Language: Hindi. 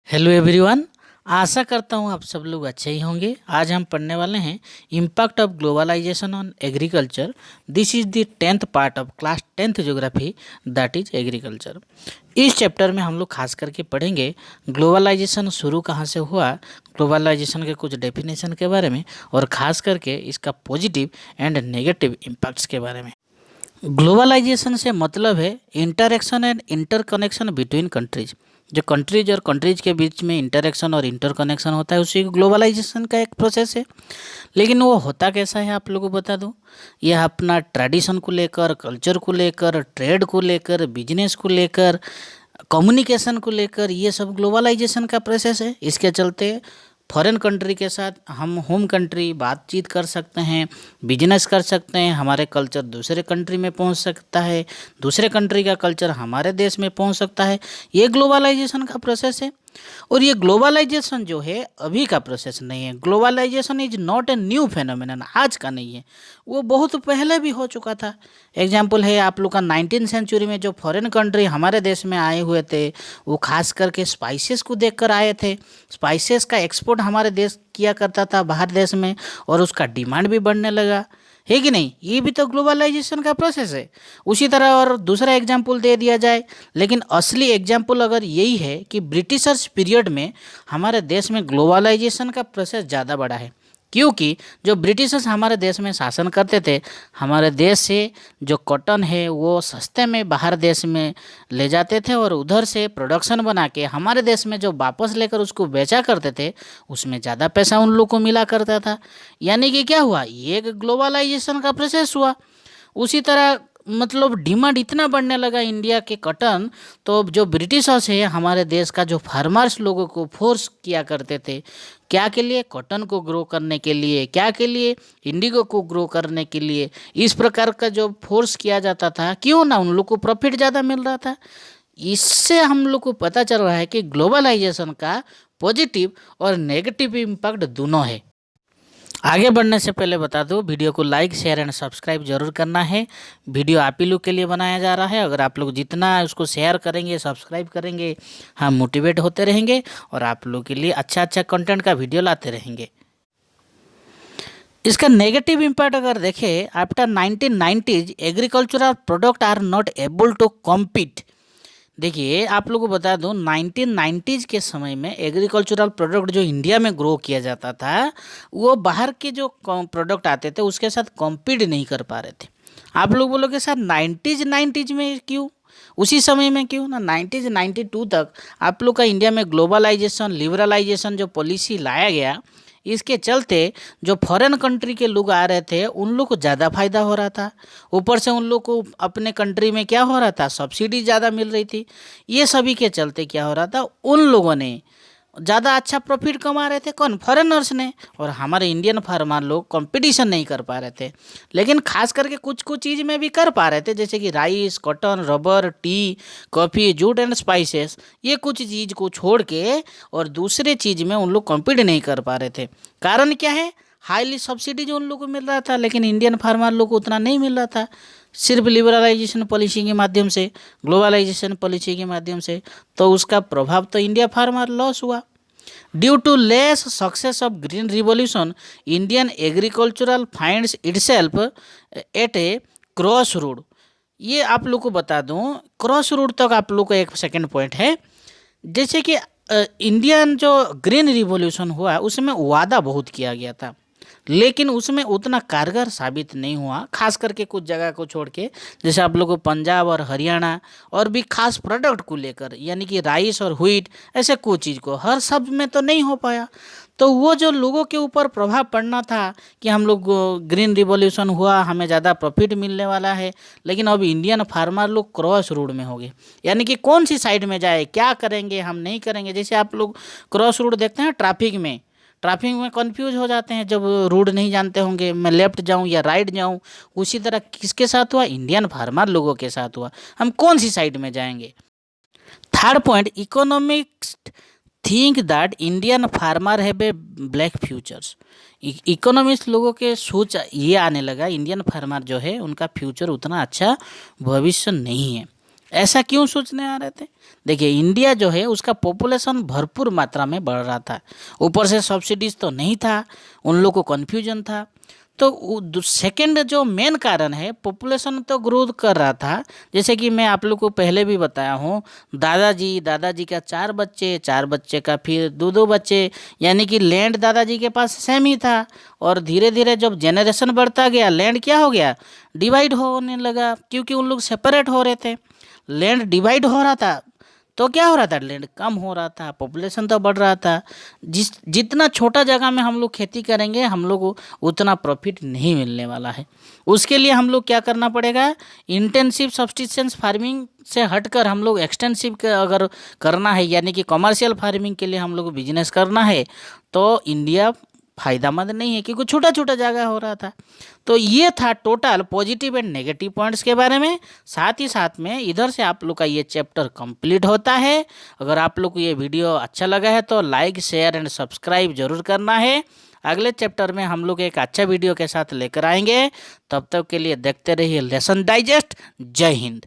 Hello everyone. आशा करता हूँ आप सब लोग अच्छे ही होंगे। आज हम पढ़ने वाले हैं impact of globalization on agriculture. This is the 10th part of class 10th geography, that is agriculture. इस चैप्टर में हम लोग खास करके पढ़ेंगे ग्लोबलाइजेशन शुरू कहाँ से हुआ, ग्लोबलाइजेशन के कुछ डेफिनेशन के बारे में और ख़ास करके इसका पॉजिटिव एंड नेगेटिव इम्पैक्ट्स के बारे में। ग्लोबलाइजेशन से मतलब है interaction and interconnection between countries. जो कंट्रीज और कंट्रीज के बीच में इंटरेक्शन और इंटरकनेक्शन होता है उसी ग्लोबलाइजेशन का एक प्रोसेस है। लेकिन वो होता कैसा है आप लोगों को बता दूं। यह अपना ट्रेडिशन को लेकर, कल्चर को लेकर, ट्रेड को लेकर, बिजनेस को लेकर, कम्युनिकेशन को लेकर, ये सब ग्लोबलाइजेशन का प्रोसेस है। इसके चलते फॉरेन कंट्री के साथ हम होम कंट्री बातचीत कर सकते हैं, बिजनेस कर सकते हैं, हमारे कल्चर दूसरे कंट्री में पहुंच सकता है, दूसरे कंट्री का कल्चर हमारे देश में पहुंच सकता है। ये ग्लोबलाइजेशन का प्रोसेस है। और ये ग्लोबलाइजेशन जो है अभी का प्रोसेस नहीं है। Globalization is not a new phenomenon, आज का नहीं है, वो बहुत पहले भी हो चुका था। एग्जाम्पल है आप लोग का 19th सेंचुरी में जो फॉरेन कंट्री हमारे देश में आए हुए थे वो खास करके स्पाइसेस को देखकर आए थे। स्पाइसेस का एक्सपोर्ट हमारे देश किया करता था बाहर देश में और उसका डिमांड भी बढ़ने लगा, है कि नहीं। ये भी तो ग्लोबलाइजेशन का प्रोसेस है। उसी तरह और दूसरा एग्जाम्पल दे दिया जाए, लेकिन असली एग्जाम्पल अगर यही है कि ब्रिटिशर्स पीरियड में हमारे देश में ग्लोबलाइजेशन का प्रोसेस ज़्यादा बढ़ा है, क्योंकि जो ब्रिटिशर्स हमारे देश में शासन करते थे, हमारे देश से जो कॉटन है वो सस्ते में बाहर देश में ले जाते थे और उधर से प्रोडक्शन बना के हमारे देश में जो वापस लेकर उसको बेचा करते थे उसमें ज़्यादा पैसा उन लोग को मिला करता था। यानी कि क्या हुआ, ये एक ग्लोबलाइजेशन का प्रोसेस हुआ। उसी तरह मतलब डिमांड इतना बढ़ने लगा इंडिया के कॉटन, तो जो ब्रिटिशर्स है हमारे देश का जो फार्मर्स लोगों को फोर्स किया करते थे, क्या के लिए, कॉटन को ग्रो करने के लिए, क्या के लिए, इंडिगो को ग्रो करने के लिए। इस प्रकार का जो फोर्स किया जाता था, क्यों ना, उन लोग को प्रॉफिट ज़्यादा मिल रहा था। इससे हम लोग को पता चल रहा है कि ग्लोबलाइजेशन का पॉजिटिव और नेगेटिव इम्पैक्ट दोनों है। आगे बढ़ने से पहले बता दो, वीडियो को लाइक, शेयर एंड सब्सक्राइब जरूर करना है। वीडियो आप ही लोग के लिए बनाया जा रहा है। अगर आप लोग जितना उसको शेयर करेंगे, सब्सक्राइब करेंगे, हम मोटिवेट होते रहेंगे और आप लोग के लिए अच्छा अच्छा कंटेंट का वीडियो लाते रहेंगे। इसका नेगेटिव इम्पैक्ट अगर देखें, after 1990s agricultural product are not able to compete. देखिए आप लोगों को बता दूं, 1990s के समय में एग्रीकल्चरल प्रोडक्ट जो इंडिया में ग्रो किया जाता था वो बाहर के जो प्रोडक्ट आते थे उसके साथ कॉम्पीट नहीं कर पा रहे थे। आप लोग बोलोगे सर 90s में क्यों, उसी समय में क्यों ना, 1992 तक आप लोग का इंडिया में ग्लोबलाइजेशन, लिबरलाइजेशन जो पॉलिसी लाया गया, इसके चलते जो फॉरेन कंट्री के लोग आ रहे थे उन लोग को ज़्यादा फायदा हो रहा था। ऊपर से उन लोग को अपने कंट्री में क्या हो रहा था, सब्सिडी ज़्यादा मिल रही थी। ये सभी के चलते क्या हो रहा था, उन लोगों ने ज़्यादा अच्छा प्रॉफिट कमा रहे थे, कौन, फॉरेनर्स ने, और हमारे इंडियन फार्मर लोग कंपटीशन नहीं कर पा रहे थे। लेकिन खास करके कुछ कुछ चीज़ में भी कर पा रहे थे, जैसे कि rice, cotton, rubber, T, coffee, jute and spices. ये कुछ चीज़ को छोड़ के और दूसरे चीज़ में उन लोग कम्पीट नहीं कर पा रहे थे। कारण क्या है, हाईली सब्सिडी जो उन लोग को मिल रहा था, लेकिन इंडियन फार्मर लोग को उतना नहीं मिल रहा था। सिर्फ लिबरलाइजेशन पॉलिसी के माध्यम से, ग्लोबलाइजेशन पॉलिसी के माध्यम से, तो उसका प्रभाव तो इंडिया फार्मर लॉस हुआ। Due to less success of green revolution, Indian agricultural finds itself at a cross road. ये आप लोग को बता दूं, क्रॉस रोड तक आप लोग को एक सेकेंड पॉइंट है। जैसे कि इंडियन जो ग्रीन रिवॉल्यूशन हुआ उसमें वादा बहुत किया गया था, लेकिन उसमें उतना कारगर साबित नहीं हुआ, खास करके कुछ जगह को छोड़ के। जैसे आप लोगों को पंजाब और हरियाणा और भी खास प्रोडक्ट को लेकर, यानी कि राइस और व्हीट, ऐसे कुछ चीज़ को हर सब में तो नहीं हो पाया। तो वो जो लोगों के ऊपर प्रभाव पड़ना था कि हम लोग ग्रीन रिवॉल्यूशन हुआ, हमें ज़्यादा प्रॉफिट मिलने वाला है, लेकिन अब इंडियन फार्मर लोग क्रॉस रोड में हो गए। यानी कि कौन सी साइड में जाए, क्या करेंगे, हम नहीं करेंगे। जैसे आप लोग क्रॉस रोड देखते हैं ट्रैफिक में कंफ्यूज हो जाते हैं, जब रूट नहीं जानते होंगे, मैं लेफ्ट जाऊं या राइट जाऊं। उसी तरह किसके साथ हुआ, इंडियन फार्मर लोगों के साथ हुआ, हम कौन सी साइड में जाएंगे। Third point, economics think that Indian farmer have a black futures. Economist लोगों के सोच ये आने लगा, इंडियन फार्मर जो है उनका फ्यूचर उतना अच्छा भविष्य नहीं है। ऐसा क्यों सोचने आ रहे थे? देखिए, इंडिया जो है उसका पॉपुलेशन भरपूर मात्रा में बढ़ रहा था, ऊपर से सब्सिडीज तो नहीं था, उन लोगों को कन्फ्यूजन था। तो सेकंड जो मेन कारण है, पॉपुलेशन तो ग्रोथ कर रहा था, जैसे कि मैं आप लोग को पहले भी बताया हूँ, दादाजी का 4 बच्चे, 4 बच्चे का फिर 2 2 बच्चे, यानी कि लैंड दादाजी के पास सेम ही था। और धीरे धीरे जब जनरेशन बढ़ता गया, लैंड क्या हो गया, डिवाइड होने लगा, क्योंकि उन लोग सेपरेट हो रहे थे, लैंड डिवाइड हो रहा था। तो क्या हो रहा था, लैंड कम हो रहा था, पॉपुलेशन तो बढ़ रहा था। जितना छोटा जगह में हम लोग खेती करेंगे, हम लोग को उतना प्रॉफिट नहीं मिलने वाला है। उसके लिए हम लोग क्या करना पड़ेगा, इंटेंसिव सब्सिस्टेंस फार्मिंग से हटकर हम लोग एक्सटेंसिव अगर करना है, यानी कि कमर्शियल फार्मिंग के लिए हम लोग को बिजनेस करना है, तो इंडिया फायदेमंद नहीं है, क्योंकि छोटा छोटा जगह हो रहा था। तो ये था total positive and negative points के बारे में। साथ ही साथ में इधर से आप लोग का ये चैप्टर कंप्लीट होता है। अगर आप लोग को ये वीडियो अच्छा लगा है तो लाइक शेयर एंड सब्सक्राइब जरूर करना है। अगले चैप्टर में हम लोग एक अच्छा वीडियो के साथ लेकर आएंगे। तब तक के लिए देखते रहिए लेसन डाइजेस्ट। जय हिंद।